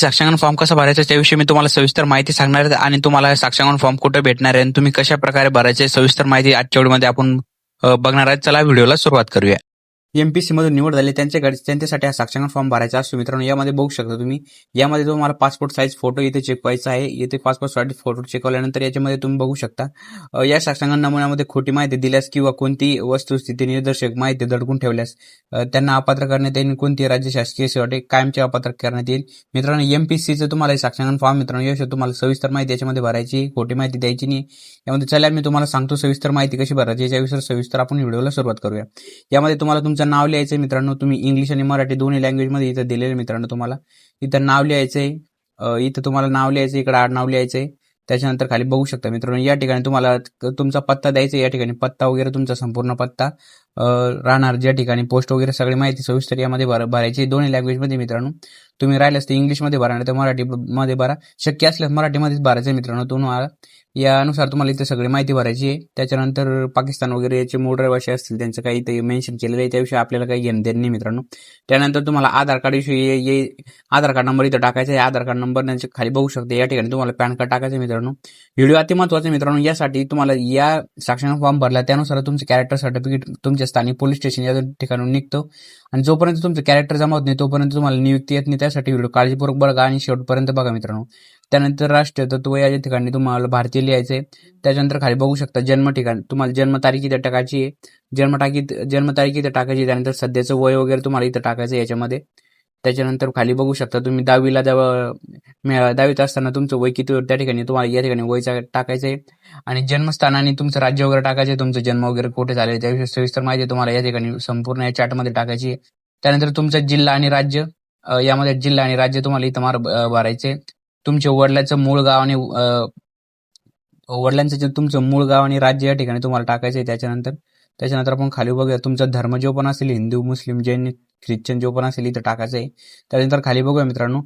साक्षांकन form कसा भरायचा त्याविषयी मी तुम्हाला सविस्तर माहिती सांगणार आहे आणि तुम्हाला साक्षांकन फॉर्म कुठे भेटणार आहे आणि तुम्ही कशा प्रकारे भरायचे सविस्तर माहिती आजच्या व्हिडिओमध्ये आपण बघणार आहे. चला व्हिडिओला सुरुवात करूया. एमपीसी मधून निवड झाली त्यांच्यासाठी हा साक्षांकन फॉर्म भरायचा असतो मित्रांनो. यामध्ये बघू शकता तुम्ही, यामध्ये तुम्हाला पासपोर्ट साईज फोटो इथे चेक व्हायचा आहे. इथे पासपोर्ट साईज फोटो चेक केल्यानंतर याच्यामध्ये तुम्ही बघू शकता या साक्षांकन नमुन्यामध्ये खोटी माहिती दिल्यास किंवा कोणती वस्तुस्थिती निर्देशक माहिती दडकून ठेवल्यास त्यांना अपात्र करण्यात येईल. कोणती राज्य शासकीय सेवा कायमचे अपात्र करण्यात येईल. मित्रांनो एमपीसीचं तुम्हाला साक्षांकन फॉर्म मित्रांनो याविषयी तुम्हाला सविस्तर माहिती याच्यामध्ये भरायची, खोटी माहिती द्यायची नाही. यामध्ये चला मी तुम्हाला सांगतो सविस्तर माहिती कशी भरायची याच्याविषयी सविस्तर आपण व्हिडिओला सुरुवात करूया. यामध्ये तुम्हाला तुमचं नाव लिहायचं मित्रांनो. तुम्ही इंग्लिश आणि मराठी दोन्ही लँग्वेजमध्ये इथं दिलेलं मित्रांनो. तुम्हाला इथं नाव लिहायचंय, इथं तुम्हाला नाव लिहायचं, इकडे आडनाव लिहायचंय. त्याच्यानंतर खाली बघू शकता मित्रांनो या ठिकाणी तुम्हाला तुमचा पत्ता द्यायचा. या ठिकाणी पत्ता वगैरे तुमचा संपूर्ण पत्ता राहणार, ज्या ठिकाणी पोस्ट वगैरे सगळी माहिती सविस्तर यामध्ये भरायची दोन्ही लँग्वेजमध्ये मित्रांनो. तुम्ही राहिल्यास ते इंग्लिशमध्ये भरा नाही तर मराठीमध्ये भरा. शक्य असल्यास मराठीमध्येच भरायचं मित्रांनो. तुम्हाला यानुसार तुम्हाला इथे सगळी माहिती भरायची आहे. त्याच्यानंतर पाकिस्तान वगैरे याचे मूळ रहिवासी असतील त्यांचं काही इथे मेन्शन केलेलं आहे, त्याविषयी आपल्याला काही घेणं देणं नाही मित्रांनो. त्यानंतर तुम्हाला आधार कार्ड विषयी आधार कार्ड नंबर इथं टाकायचा आहे. आधार कार्ड नंबर त्यांचे खाली बघू शकता. या ठिकाणी तुम्हाला पॅन कार्ड टाकायचं मित्रांनो. व्हिडिओ अति महत्वाचा मित्रांनो. यासाठी तुम्हाला या साक्षांकन फॉर्म भरला त्यानुसार तुमचं कॅरेक्टर सर्टिफिकेट तुमच्या स्थानिक पोलीस स्टेशन या ठिकाणी निघतो आणि जोपर्यंत तुमचं कॅरेक्टर जमा होत नाही तोपर्यंत तुम्हाला नियुक्ती येत नाही. त्यासाठी व्हिडिओ काळजीपूर्वक बघा आणि शेवटपर्यंत बघा मित्रांनो. त्यानंतर राष्ट्रीय तत्व या ठिकाणी तुम्हाला भारतीय लिहायचे. त्याच्यानंतर खाली बघू शकता जन्म ठिकाण, तुम्हाला जन्मतारीख इथे टाकायची आहे. जन्मतारीख इथे टाकायची. त्यानंतर सध्याचं वय वगैरे तुम्हाला इथं टाकायचं याच्यामध्ये. त्याच्यानंतर खाली बघू शकता तुम्ही दहावीत असताना तुमचं वय किती त्या ठिकाणी तुम्हाला या ठिकाणी वयचा टाकायचं आहे. आणि जन्मस्थान आणि तुमचं राज्य वगैरे टाकायचं आहे, तुमचं जन्म वगैरे कुठे झाले त्याविषयी सविस्तर माहिती तुम्हाला या ठिकाणी संपूर्ण या चार्टमध्ये टाकायची आहे. त्यानंतर तुमचा जिल्हा आणि राज्य, यामध्ये जिल्हा आणि राज्य तुम्हाला इथं भरायचे. तुमचे वडिलांचं मूळ गाव आणि वडिलांचं तुमचं मूळ गाव आणि राज्य या ठिकाणी तुम्हाला टाकायचं आहे. त्याच्यानंतर आपण खाली बघूया तुमचा धर्म जो पण असेल, हिंदू, मुस्लिम, जैन, ख्रिश्चन जो पण असेल इथं टाकायचं आहे. त्यानंतर खाली बघूया मित्रांनो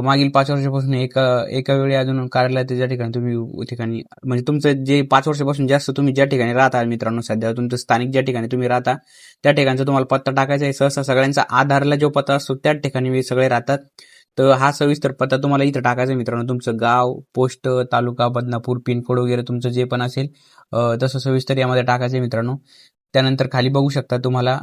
मागील 5 वर्षापासून एका वेळी अजून कार्यालयात ज्या ठिकाणी तुम्ही ठिकाणी म्हणजे तुमचं जे 5 वर्षापासून जास्त तुम्ही ज्या ठिकाणी राहता मित्रांनो, सध्या तुमचं स्थानिक ज्या ठिकाणी तुम्ही राहता त्या ठिकाणचा तुम्हाला पत्ता टाकायचा आहे. सहसा सगळ्यांचा आधारला जो पत्ता असतो त्याच ठिकाणी सगळे राहतात. तर हा सविस्तर पत्ता तुम्हाला इथं टाकायचा मित्रांनो. तुमचं गाव, पोस्ट, तालुका, बदनापूर, पिनकोड वगैरे तुमचं जे पण असेल तसं सविस्तर यामध्ये टाकायचं मित्रांनो. त्यानंतर खाली बघू शकता तुम्हाला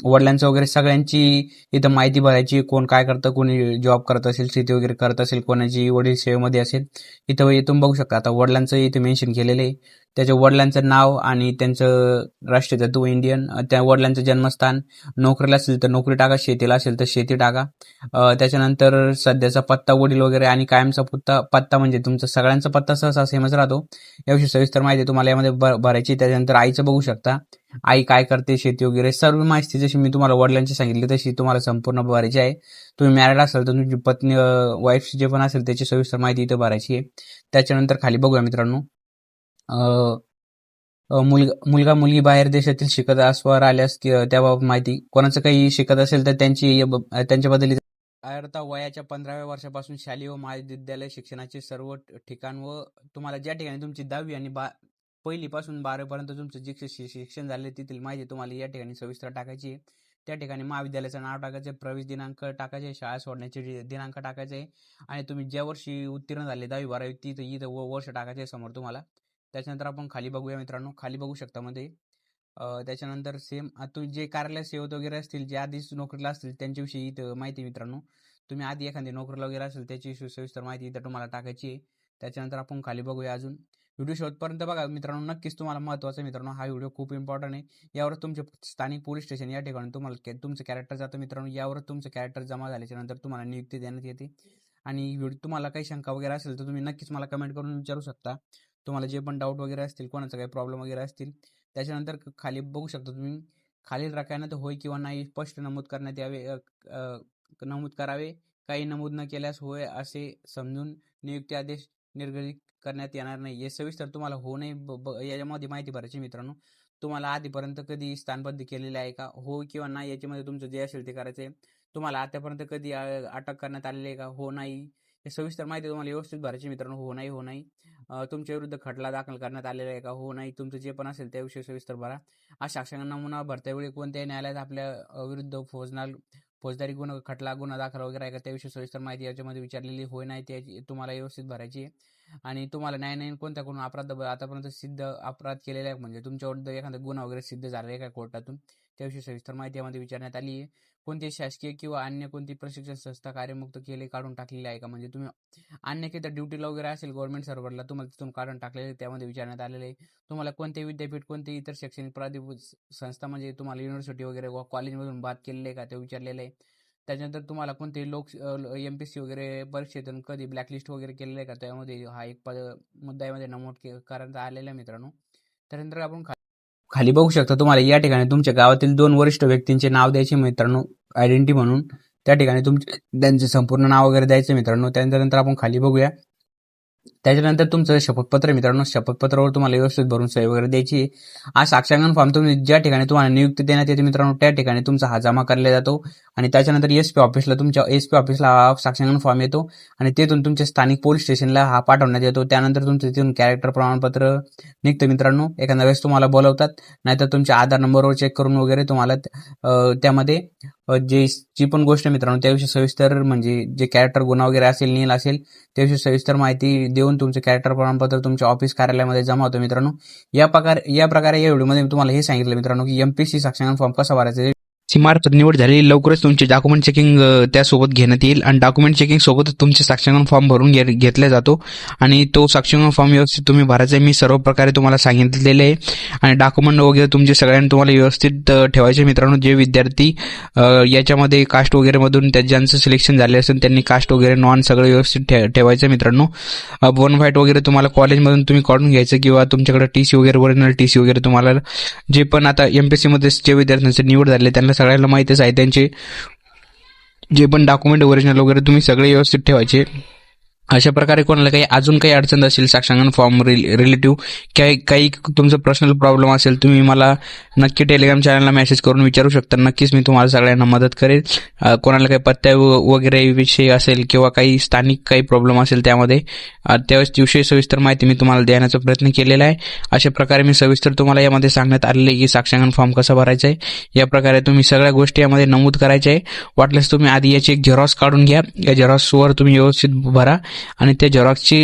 वडिलांचं वगैरे सगळ्यांची इथं माहिती भरायची. कोण काय करतं, कोणी जॉब करत असेल, शेती वगैरे करत असेल, कोणाची वडील सेवेमध्ये असेल इथं बघू शकता. आता वडिलांचं इथे मेन्शन केलेलं आहे. त्याच्या वडिलांचं नाव आणि त्यांचं राष्ट्रीय तत्व इंडियन, त्या वडिलांचं जन्मस्थान, नोकरीला असेल तर नोकरी टाका, शेतीला असेल तर शेती टाका. त्याच्यानंतर सध्याचा पत्ता, वडील वगैरे आणि कायमचा पत्ता म्हणजे तुमचा सगळ्यांचा पत्ता सहसा सेमच राहतो. याविषयी सविस्तर माहिती तुम्हाला यामध्ये भरायची. त्याच्यानंतर आईचं बघू शकता, आई काय करते, शेती वगैरे सर्व माहिती जशी मी तुम्हाला वडिलांची सांगितली तशी तुम्हाला संपूर्ण भरायची आहे. तुम्ही मॅरिड असाल तर तुमची पत्नी, वाईफ जे पण असेल त्याची सविस्तर माहिती इथं भरायची आहे. त्याच्यानंतर खाली बघूया मित्रांनो मुलगा मुलगी बाहेर देशातील शिकत असवार आल्यास त्याबाबत माहिती. कोणाचं काही शिकत असेल तर त्यांच्याबद्दल अर्धा वयाच्या 15व्या वर्षापासून शालेय व महाविद्यालय शिक्षणाचे सर्व ठिकाण व तुम्हाला ज्या ठिकाणी तुमची 10वी आणि पहिलीपासून 12वीपर्यंत तुमचं जे शिक्षण झाले तिथील माहिती तुम्हाला या ठिकाणी सविस्तर टाकायची आहे. त्या ठिकाणी महाविद्यालयाचं नाव टाकायचं, प्रवेश दिनांक टाकायचे, शाळा सोडण्याचे दिनांक टाकायचे आणि तुम्ही ज्या वर्षी उत्तीर्ण झाले 10वी 12वी इथं वर्ष टाकायचे समोर तुम्हाला. त्याच्यानंतर आपण खाली बघूया मित्रांनो. खाली बघू शकता मध्ये त्याच्यानंतर सेम तुम्ही जे कार्यालय सेवत वगैरे असतील, जे आधीच नोकरीला असतील त्यांच्याविषयी इथं माहिती मित्रांनो. तुम्ही आधी एखादी नोकरीला वगैरे असेल त्याची सविस्तर माहिती इथं तुम्हाला टाकायची आहे. त्याच्यानंतर आपण खाली बघूया अजून. व्हिडिओ शेवटपर्यंत बघा मित्रांनो, नक्कीच तुम्हाला महत्त्वाचं मित्रांनो हा व्हिडिओ खूप इम्पॉर्टंट आहे. यावर तुमचे स्थानिक पोलीस स्टेशन या ठिकाणी तुम्हाला तुमचं कॅरेक्टर जातं मित्रांनो. यावर तुमचं कॅरेक्टर जमा झाल्याच्या नंतर तुम्हाला नियुक्ती देण्यात येते. आणि तुम्हाला काही शंका वगैरे असेल तर तुम्ही नक्कीच मला कमेंट करून विचारू शकता. तुम्हाला जे पण डाऊट वगैरे असतील, कोणाचा काही प्रॉब्लेम वगैरे असतील. त्याच्यानंतर खाली बघू शकता तुम्ही, खालील रकान्यात होय किंवा नाही स्पष्ट नमूद करण्यात यावे, नमूद करावे. काही नमूद न केल्यास होय असे समजून नियुक्ती आदेश निर्गमित करण्यात येणार नाही. हे सविस्तर तुम्हाला हो नाही याच्यामध्ये माहिती भरायची मित्रांनो. तुम्हाला आधीपर्यंत कधी स्थानबद्ध केलेले आहे का, हो किंवा नाही याच्यामध्ये तुमचं जे असेल ते करायचं आहे. तुम्हाला आतापर्यंत कधी अटक करण्यात आलेली आहे का, हो नाही. हे सविस्तर माहिती तुम्हाला व्यवस्थित भरायची मित्रांनो. हो नाही, हो नाही. तुमच्या विरुद्ध खटला दाखल करण्यात आलेला आहे का, हो नाही. तुमचं जे पण असेल त्याविषयी सविस्तर भरा. हा साक्षांकन नमुना भरतेवेळी कोणत्याही न्यायालयात आपल्या विरुद्ध फौजदारी गुन्हा खटला गुन्हा दाखल वगैरे आहे का त्याविषयी सविस्तर माहिती याच्यामध्ये विचारलेली होय नाही त्याची तुम्हाला व्यवस्थित भरायची आहे. आणि तुम्हाला न्यायालयीन कोणत्या कोण अपराध आतापर्यंत सिद्ध अपराध केलेला आहे म्हणजे तुमच्यावर एखादा गुन्हा वगैरे सिद्ध झाला आहे का कोर्टातून त्याविषयी सविस्तर माहिती यामध्ये विचारण्यात आली आहे. कोणती शासकीय किंवा अन्य कोणती प्रशिक्षण संस्था कार्यमुक्त केले काढून टाकलेली आहे का म्हणजे तुम्ही अन्य काही ड्युटीला वगैरे असेल गव्हर्नमेंट सर्व्हरला तुम्हाला तिथून काढून टाकलेले त्यामध्ये विचारण्यात आलेले आहे. तुम्हाला कोणते विद्यापीठ कोणते इतर शैक्षणिक प्राधिभूत संस्था म्हणजे तुम्हाला युनिव्हर्सिटी वगैरे व कॉलेजमधून बाद केलेले आहे का ते विचारलेलं आहे. त्याच्यानंतर तुम्हाला कोणते MPSC वगैरे परीक्षेतून कधी ब्लॅकलिस्ट वगैरे केलेलं आहे का त्यामध्ये हा एक मुद्दा यामध्ये नमूद करण्यात आलेला आहे मित्रांनो. त्यानंतर आपण खाली बघू शकता तुम्हाला या ठिकाणी तुमच्या गावातील 2 वरिष्ठ व्यक्तींचे नाव द्यायचे मित्रांनो आयडेंटिटी म्हणून. त्या ठिकाणी त्यांचे संपूर्ण नाव वगैरे द्यायचे मित्रांनो. त्यानंतर आपण खाली बघूया. त्याच्यानंतर तुमचं शपथपत्र मित्रांनो शपथपत्रावर तुम्हाला व्यवस्थित भरून सही वगैरे द्यायची. हा साक्षांकन फॉर्म तुम्ही ज्या ठिकाणी तुम्हाला नियुक्ती देण्यात येते मित्रांनो त्या ठिकाणी तुमचा हा जमा करला जातो आणि त्याच्यानंतर SP ऑफिसला तुमच्या SP ऑफिसला हा साक्षांकन फॉर्म येतो आणि तिथून तुमच्या स्थानिक पोलीस स्टेशनला हा पाठवण्यात येतो. त्यानंतर तुमचं तिथून कॅरेक्टर प्रमाणपत्र निघतं मित्रांनो. एखाद्या वेळेस तुम्हाला बोलवतात नाहीतर तुमच्या आधार नंबरवर चेक करून वगैरे तुम्हाला त्यामध्ये जी पण गोष्ट मित्रांनो त्याविषयी सविस्तर म्हणजे जे कॅरेक्टर गुन्हा वगैरे असेल नील असेल त्याविषयी सविस्तर माहिती देऊन तुमचे कॅरेक्टर प्रमाणपत्र तुमच्या ऑफिस कार्यालयामध्ये जमा होतं मित्रांनो. या प्रकारे या व्हिडिओमध्ये मी तुम्हाला हे सांगितलं मित्रांनो की MPSC साक्षांकन फॉर्म कसा भरायचा. मार्फत निवड झालेली लवकरच तुमचे डॉक्युमेंट चेकिंग त्यासोबत घेण्यात येईल आणि डॉक्युमेंट चेकिंग सोबतच तुमचे साक्षांकन फॉर्म भरून घेतला जातो आणि तो साक्षांकन फॉर्म व्यवस्थित तुम्ही भरायचा मी सर्व प्रकारे तुम्हाला सांगितलेले आहे. आणि डॉक्युमेंट वगैरे तुमचे सगळ्यांना तुम्हाला व्यवस्थित ठेवायचे मित्रांनो. जे विद्यार्थी याच्यामध्ये कास्ट वगैरे मधून ज्यांचं सिलेक्शन झाले असेल त्यांनी कास्ट वगैरे नॉन सगळं व्यवस्थित ठेवायचं मित्रांनो. बोनफाईट वगैरे तुम्हाला कॉलेजमधून तुम्ही काढून घ्यायचं किंवा तुमच्याकडे TC वगैरे ओरिजिनल TC वगैरे तुम्हाला जे पण आता MPSC मध्ये जे विद्यार्थ्यांची निवड झाली त्यांना सगळ्यांना माहितीच आहे त्यांचे जे पण डॉक्युमेंट ओरिजिनल वगैरे तुम्ही सगळे व्यवस्थित ठेवायचे. अशा प्रकारे कोणाला अजून काही अडचण असेल साक्षांकन फॉर्म रिलेटिव्ह काही तुमचं पर्सनल प्रॉब्लेम असेल तुम्ही मला नक्की टेलिग्राम चॅनलला मेसेज करून विचारू शकता. नक्कीच मी तुम्हाला सगळ्यांना मदत करेल. कोणाला काही पत्त्या वगैरे विषयी असेल किंवा काही स्थानिक काही प्रॉब्लेम असेल त्यामध्ये त्याविषयी सविस्तर माहिती मी तुम्हाला देण्याचा प्रयत्न केलेला आहे. अशा प्रकारे मी सविस्तर तुम्हाला यामध्ये सांगण्यात आलेले की साक्षांकन फॉर्म कसा भरायचा आहे. या प्रकारे तुम्ही सगळ्या गोष्टी यामध्ये नमूद करायच्या आहे. वाटल्यास तुम्ही आधी याची एक झेरॉक्स काढून घ्या. या झेरॉक्सवर तुम्ही व्यवस्थित भरा आणि त्या झेरॉक्सची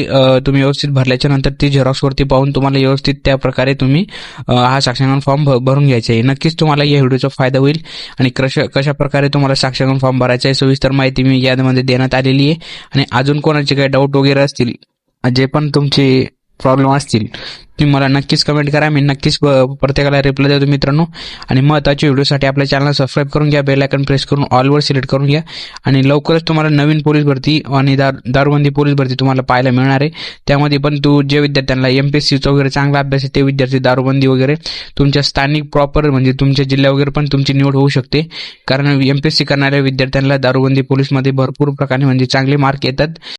तुम्ही व्यवस्थित भरल्याच्या नंतर ती झेरॉक्सवरती पाहून तुम्हाला व्यवस्थित त्या प्रकारे तुम्ही हा साक्षांकन फॉर्म भरून घ्यायचा आहे. नक्कीच तुम्हाला या व्हिडिओचा फायदा होईल आणि कशा प्रकारे तुम्हाला साक्षांकन फॉर्म भरायचा आहे सविस्तर माहिती मी यामध्ये देण्यात आलेली आहे. आणि अजून कोणाचे काही डाऊट वगैरे असतील जे पण तुमचे प्रॉब्लेम असतील तुम्ही मला नक्कीच कमेंट करा. मी नक्कीच प्रत्येकाला रिप्लाय देतो मित्रांनो. आणि महत्त्वाच्या व्हिडिओसाठी आपल्या चॅनल सबस्क्राईब करून घ्या. बेल आयकॉन प्रेस करून ऑलवर सिलेक्ट करून घ्या. आणि लवकरच तुम्हाला नवीन पोलीस भरती आणि दारूबंदी पोलीस भरती तुम्हाला पाहायला मिळणार आहे. त्यामध्ये पण जे विद्यार्थ्यांना MPSCचा वगैरे चांगला अभ्यास आहे ते विद्यार्थी दारूबंदी वगैरे तुमच्या स्थानिक प्रॉपर म्हणजे तुमच्या जिल्ह्या वगैरे पण तुमची निवड होऊ शकते. कारण MPSC करणाऱ्या विद्यार्थ्यांना दारूबंदी पोलीसमध्ये भरपूर प्रकारे म्हणजे चांगले मार्क येतात.